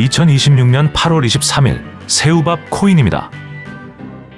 2026년 8월 23일 새우밥 코인입니다.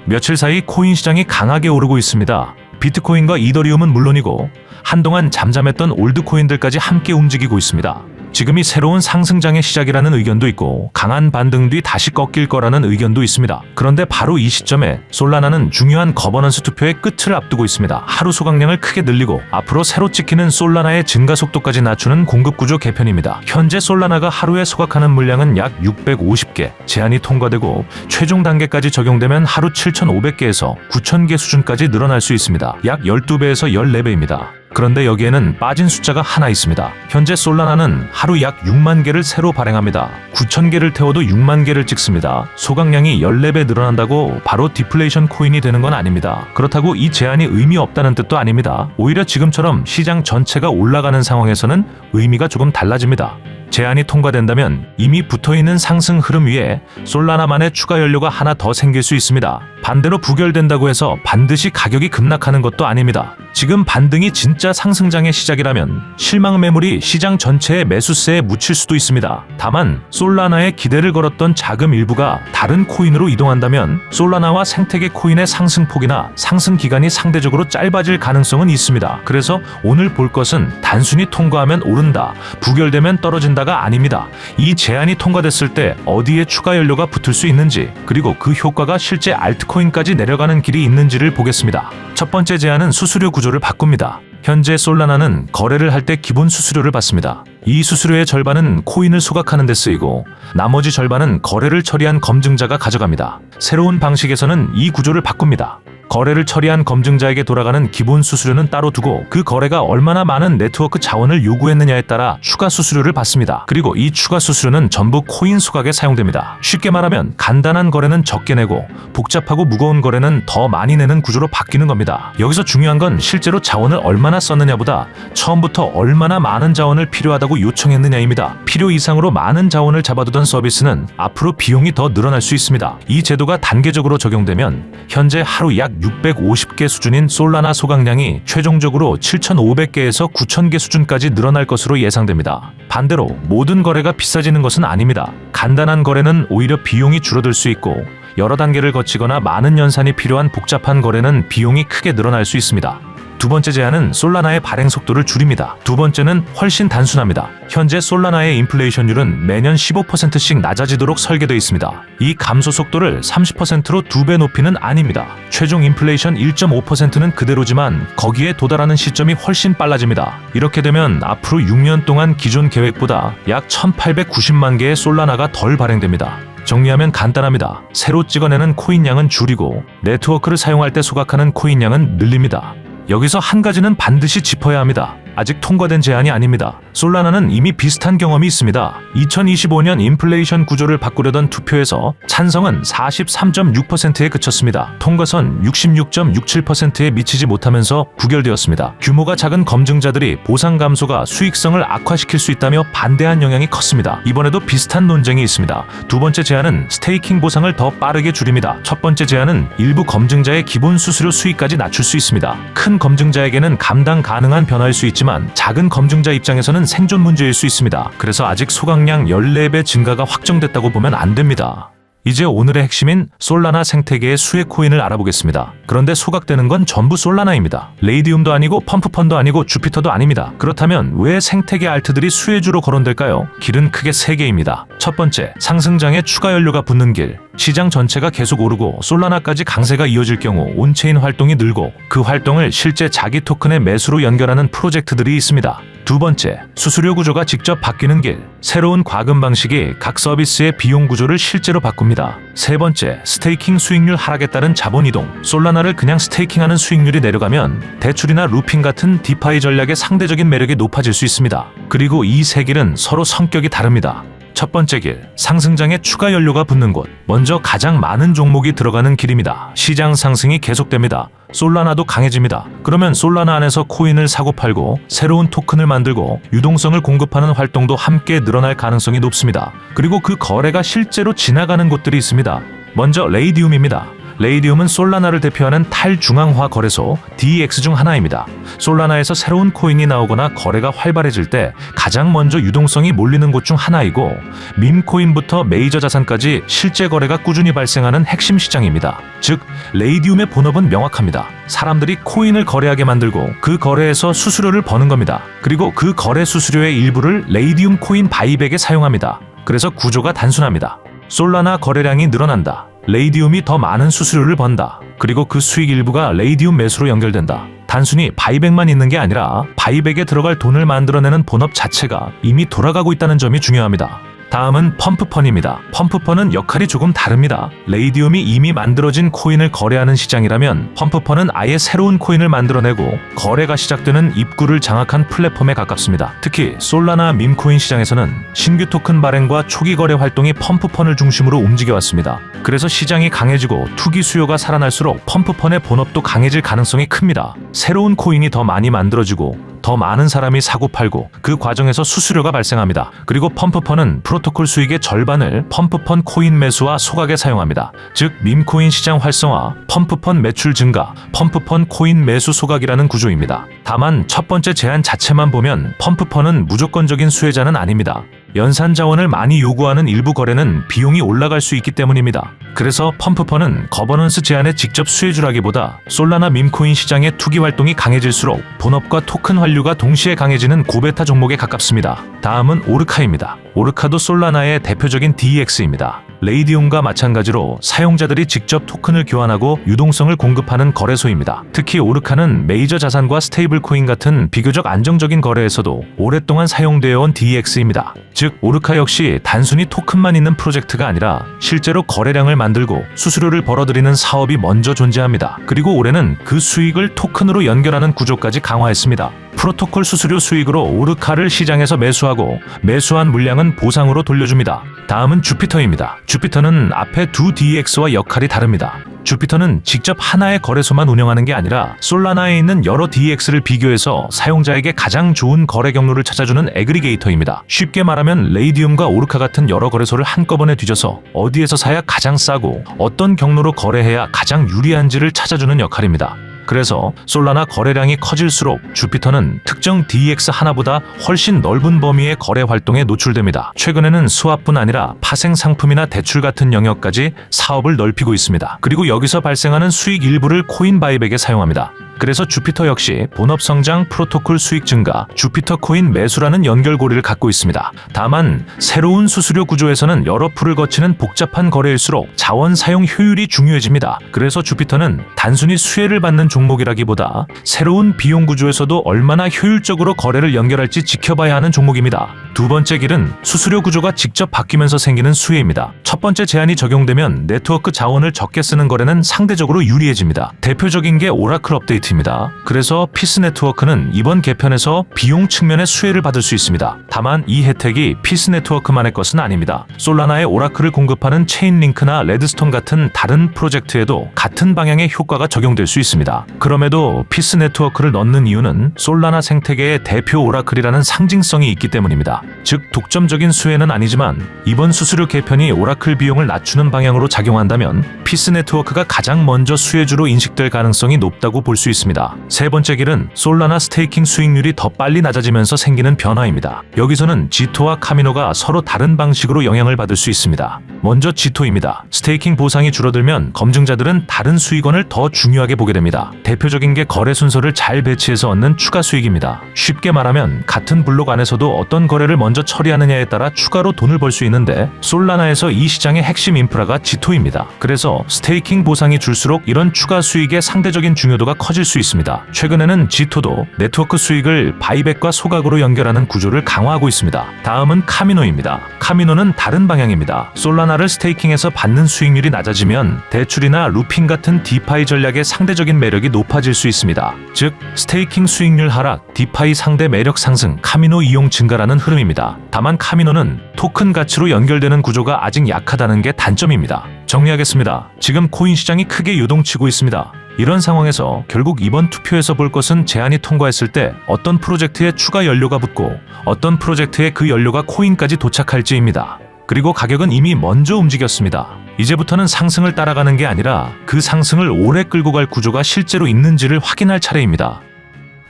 며칠 사이 코인 시장이 강하게 오르고 있습니다. 비트코인과 이더리움은 물론이고 한동안 잠잠했던 올드코인들까지 함께 움직이고 있습니다. 지금이 새로운 상승장의 시작이라는 의견도 있고 강한 반등 뒤 다시 꺾일 거라는 의견도 있습니다. 그런데 바로 이 시점에 솔라나는 중요한 거버넌스 투표의 끝을 앞두고 있습니다. 하루 소각량을 크게 늘리고 앞으로 새로 찍히는 솔라나의 증가 속도까지 낮추는 공급구조 개편입니다. 현재 솔라나가 하루에 소각하는 물량은 약 650개, 제한이 통과되고 최종 단계까지 적용되면 하루 7,500개에서 9,000개 수준까지 늘어날 수 있습니다. 약 12배에서 14배입니다. 그런데 여기에는 빠진 숫자가 하나 있습니다. 현재 솔라나는 하루 약 6만 개를 새로 발행합니다. 9,000개를 태워도 6만 개를 찍습니다. 소각량이 14배 늘어난다고 바로 디플레이션 코인이 되는 건 아닙니다. 그렇다고 이 제한이 의미 없다는 뜻도 아닙니다. 오히려 지금처럼 시장 전체가 올라가는 상황에서는 의미가 조금 달라집니다. 제한이 통과된다면 이미 붙어있는 상승 흐름 위에 솔라나만의 추가 연료가 하나 더 생길 수 있습니다. 반대로 부결된다고 해서 반드시 가격이 급락하는 것도 아닙니다. 지금 반등이 진짜 상승장의 시작이라면 실망 매물이 시장 전체의 매수세에 묻힐 수도 있습니다. 다만 솔라나에 기대를 걸었던 자금 일부가 다른 코인으로 이동한다면 솔라나와 생태계 코인의 상승폭이나 상승 기간이 상대적으로 짧아질 가능성은 있습니다. 그래서 오늘 볼 것은 단순히 통과하면 오른다, 부결되면 떨어진다가 아닙니다. 이 제한이 통과됐을 때 어디에 추가 연료가 붙을 수 있는지, 그리고 그 효과가 실제 알트코인까지 내려가는 길이 있는지를 보겠습니다. 첫 번째 제한은 수수료 구조를 바꿉니다. 현재 솔라나는 거래를 할 때 기본 수수료를 받습니다. 이 수수료의 절반은 코인을 소각하는 데 쓰이고 나머지 절반은 거래를 처리한 검증자가 가져갑니다. 새로운 방식에서는 이 구조를 바꿉니다. 거래를 처리한 검증자에게 돌아가는 기본 수수료는 따로 두고 그 거래가 얼마나 많은 네트워크 자원을 요구했느냐에 따라 추가 수수료를 받습니다. 그리고 이 추가 수수료는 전부 코인 소각에 사용됩니다. 쉽게 말하면 간단한 거래는 적게 내고 복잡하고 무거운 거래는 더 많이 내는 구조로 바뀌는 겁니다. 여기서 중요한 건 실제로 자원을 얼마나 썼느냐보다 처음부터 얼마나 많은 자원을 필요하다고 요청했느냐입니다. 필요 이상으로 많은 자원을 잡아두던 서비스는 앞으로 비용이 더 늘어날 수 있습니다. 이 제도가 단계적으로 적용되면 현재 하루 약 650개 수준인 솔라나 소각량이 최종적으로 7,500개에서 9,000개 수준까지 늘어날 것으로 예상됩니다. 반대로 모든 거래가 비싸지는 것은 아닙니다. 간단한 거래는 오히려 비용이 줄어들 수 있고 여러 단계를 거치거나 많은 연산이 필요한 복잡한 거래는 비용이 크게 늘어날 수 있습니다. 두 번째 제한은 솔라나의 발행 속도를 줄입니다. 두 번째는 훨씬 단순합니다. 현재 솔라나의 인플레이션율은 매년 15%씩 낮아지도록 설계되어 있습니다. 이 감소 속도를 30%로 2배 높이는 아닙니다. 최종 인플레이션 1.5%는 그대로지만 거기에 도달하는 시점이 훨씬 빨라집니다. 이렇게 되면 앞으로 6년 동안 기존 계획보다 약 1,890만 개의 솔라나가 덜 발행됩니다. 정리하면 간단합니다. 새로 찍어내는 코인 양은 줄이고 네트워크를 사용할 때 소각하는 코인 양은 늘립니다. 여기서 한 가지는 반드시 짚어야 합니다. 아직 통과된 제한이 아닙니다. 솔라나는 이미 비슷한 경험이 있습니다. 2025년 인플레이션 구조를 바꾸려던 투표에서 찬성은 43.6%에 그쳤습니다. 통과선 66.67%에 미치지 못하면서 부결되었습니다. 규모가 작은 검증자들이 보상 감소가 수익성을 악화시킬 수 있다며 반대한 영향이 컸습니다. 이번에도 비슷한 논쟁이 있습니다. 두 번째 제한은 스테이킹 보상을 더 빠르게 줄입니다. 첫 번째 제한은 일부 검증자의 기본 수수료 수익까지 낮출 수 있습니다. 큰 검증자에게는 감당 가능한 변화일 수 있지만 작은 검증자 입장에서는 생존 문제일 수 있습니다. 그래서 아직 소각량 14배 증가가 확정됐다고 보면 안 됩니다. 이제 오늘의 핵심인 솔라나 생태계의 수혜 코인을 알아보겠습니다. 그런데 소각되는 건 전부 솔라나입니다. 레이디움도 아니고 펌프펀도 아니고 주피터도 아닙니다. 그렇다면 왜 생태계 알트들이 수혜주로 거론될까요? 길은 크게 3개입니다. 첫 번째, 상승장에 추가 연료가 붙는 길. 시장 전체가 계속 오르고 솔라나까지 강세가 이어질 경우 온체인 활동이 늘고 그 활동을 실제 자기 토큰의 매수로 연결하는 프로젝트들이 있습니다. 두 번째, 수수료 구조가 직접 바뀌는 길. 새로운 과금 방식이 각 서비스의 비용 구조를 실제로 바꿉니다. 세 번째, 스테이킹 수익률 하락에 따른 자본 이동. 솔라나를 그냥 스테이킹하는 수익률이 내려가면 대출이나 루핑 같은 디파이 전략의 상대적인 매력이 높아질 수 있습니다. 그리고 이 세 길은 서로 성격이 다릅니다. 첫 번째 길, 상승장에 추가 연료가 붙는 곳. 먼저 가장 많은 종목이 들어가는 길입니다. 시장 상승이 계속됩니다. 솔라나도 강해집니다. 그러면 솔라나 안에서 코인을 사고 팔고 새로운 토큰을 만들고 유동성을 공급하는 활동도 함께 늘어날 가능성이 높습니다. 그리고 그 거래가 실제로 지나가는 곳들이 있습니다. 먼저 레이디움입니다. 레이디움은 솔라나를 대표하는 탈중앙화 거래소 DEX 중 하나입니다. 솔라나에서 새로운 코인이 나오거나 거래가 활발해질 때 가장 먼저 유동성이 몰리는 곳 중 하나이고, 밈코인부터 메이저 자산까지 실제 거래가 꾸준히 발생하는 핵심 시장입니다. 즉, 레이디움의 본업은 명확합니다. 사람들이 코인을 거래하게 만들고 그 거래에서 수수료를 버는 겁니다. 그리고 그 거래 수수료의 일부를 레이디움 코인 바이백에 사용합니다. 그래서 구조가 단순합니다. 솔라나 거래량이 늘어난다. 레이디움이 더 많은 수수료를 번다. 그리고 그 수익 일부가 레이디움 매수로 연결된다. 단순히 바이백만 있는 게 아니라 바이백에 들어갈 돈을 만들어내는 본업 자체가 이미 돌아가고 있다는 점이 중요합니다. 다음은 펌프펀입니다. 펌프펀은 역할이 조금 다릅니다. 레이디움이 이미 만들어진 코인을 거래하는 시장이라면 펌프펀은 아예 새로운 코인을 만들어내고 거래가 시작되는 입구를 장악한 플랫폼에 가깝습니다. 특히 솔라나 밈코인 시장에서는 신규 토큰 발행과 초기 거래 활동이 펌프펀을 중심으로 움직여왔습니다. 그래서 시장이 강해지고 투기 수요가 살아날수록 펌프펀의 본업도 강해질 가능성이 큽니다. 새로운 코인이 더 많이 만들어지고 더 많은 사람이 사고 팔고 그 과정에서 수수료가 발생합니다. 그리고 펌프펀은 프로토콜 수익의 절반을 펌프펀 코인 매수와 소각에 사용합니다. 즉, 밈코인 시장 활성화, 펌프펀 매출 증가, 펌프펀 코인 매수 소각이라는 구조입니다. 다만 첫 번째 제한 자체만 보면 펌프펀은 무조건적인 수혜자는 아닙니다. 연산 자원을 많이 요구하는 일부 거래는 비용이 올라갈 수 있기 때문입니다. 그래서 펌프펀은 거버넌스 제한의 직접 수혜주라기보다 솔라나 밈코인 시장의 투기 활동이 강해질수록 본업과 토큰 환류가 동시에 강해지는 고베타 종목에 가깝습니다. 다음은 오르카입니다. 오르카도 솔라나의 대표적인 DEX입니다. 레이디움과 마찬가지로 사용자들이 직접 토큰을 교환하고 유동성을 공급하는 거래소입니다. 특히 오르카는 메이저 자산과 스테이블 코인 같은 비교적 안정적인 거래에서도 오랫동안 사용되어 온 DEX입니다. 즉, 오르카 역시 단순히 토큰만 있는 프로젝트가 아니라 실제로 거래량을 만들고 수수료를 벌어들이는 사업이 먼저 존재합니다. 그리고 올해는 그 수익을 토큰으로 연결하는 구조까지 강화했습니다. 프로토콜 수수료 수익으로 오르카를 시장에서 매수하고 매수한 물량은 보상으로 돌려줍니다. 다음은 주피터입니다. 주피터는 앞에 두 DEX와 역할이 다릅니다. 주피터는 직접 하나의 거래소만 운영하는 게 아니라 솔라나에 있는 여러 DEX를 비교해서 사용자에게 가장 좋은 거래 경로를 찾아주는 애그리게이터입니다. 쉽게 말하면 레이디움과 오르카 같은 여러 거래소를 한꺼번에 뒤져서 어디에서 사야 가장 싸고 어떤 경로로 거래해야 가장 유리한지를 찾아주는 역할입니다. 그래서 솔라나 거래량이 커질수록 주피터는 특정 DEX 하나보다 훨씬 넓은 범위의 거래 활동에 노출됩니다. 최근에는 수합뿐 아니라 파생 상품이나 대출 같은 영역까지 사업을 넓히고 있습니다. 그리고 여기서 발생하는 수익 일부를 코인 바이백에 사용합니다. 그래서 주피터 역시 본업 성장, 프로토콜 수익 증가, 주피터 코인 매수라는 연결고리를 갖고 있습니다. 다만 새로운 수수료 구조에서는 여러 풀을 거치는 복잡한 거래일수록 자원 사용 효율이 중요해집니다. 그래서 주피터는 단순히 수혜를 받는 종목이라기보다 새로운 비용 구조에서도 얼마나 효율적으로 거래를 연결할지 지켜봐야 하는 종목입니다. 두 번째 길은 수수료 구조가 직접 바뀌면서 생기는 수혜입니다. 첫 번째 제한이 적용되면 네트워크 자원을 적게 쓰는 거래는 상대적으로 유리해집니다. 대표적인 게 오라클 업데이트입니다. 그래서 피스 네트워크는 이번 개편에서 비용 측면의 수혜를 받을 수 있습니다. 다만 이 혜택이 피스 네트워크만의 것은 아닙니다. 솔라나의 오라클을 공급하는 체인링크나 레드스톤 같은 다른 프로젝트에도 같은 방향의 효과가 적용될 수 있습니다. 그럼에도 피스 네트워크를 넣는 이유는 솔라나 생태계의 대표 오라클이라는 상징성이 있기 때문입니다. 즉, 독점적인 수혜는 아니지만 이번 수수료 개편이 오라클 비용을 낮추는 방향으로 작용한다면 피스 네트워크가 가장 먼저 수혜주로 인식될 가능성이 높다고 볼 수 있습니다. 세 번째 길은 솔라나 스테이킹 수익률이 더 빨리 낮아지면서 생기는 변화입니다. 여기서는 지토와 카미노가 서로 다른 방식으로 영향을 받을 수 있습니다. 먼저 지토입니다. 스테이킹 보상이 줄어들면 검증자들은 다른 수익원을 더 중요하게 보게 됩니다. 대표적인 게 거래 순서를 잘 배치해서 얻는 추가 수익입니다. 쉽게 말하면 같은 블록 안에서도 어떤 거래를 먼저 처리하느냐에 따라 추가로 돈을 벌 수 있는데 솔라나에서 이 시장의 핵심 인프라가 지토입니다. 그래서 스테이킹 보상이 줄수록 이런 추가 수익의 상대적인 중요도가 커질 수 있습니다. 최근에는 지토도 네트워크 수익을 바이백과 소각으로 연결하는 구조를 강화하고 있습니다. 다음은 카미노입니다. 카미노는 다른 방향입니다. 솔라나를 스테이킹해서 받는 수익률이 낮아지면 대출이나 루핑 같은 디파이 전략의 상대적인 매력이 높아질 수 있습니다. 즉, 스테이킹 수익률 하락, 디파이 상대 매력 상승, 카미노 이용 증가라는 흐름입니다. 다만 카미노는 토큰 가치로 연결되는 구조가 아직 약하다는 게 단점입니다. 정리하겠습니다. 지금 코인 시장이 크게 요동치고 있습니다. 이런 상황에서 결국 이번 투표에서 볼 것은 제안이 통과했을 때 어떤 프로젝트에 추가 연료가 붙고 어떤 프로젝트에 그 연료가 코인까지 도착할지입니다. 그리고 가격은 이미 먼저 움직였습니다. 이제부터는 상승을 따라가는 게 아니라 그 상승을 오래 끌고 갈 구조가 실제로 있는지를 확인할 차례입니다.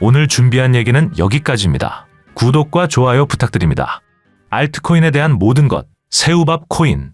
오늘 준비한 얘기는 여기까지입니다. 구독과 좋아요 부탁드립니다. 알트코인에 대한 모든 것, 새우밥 코인.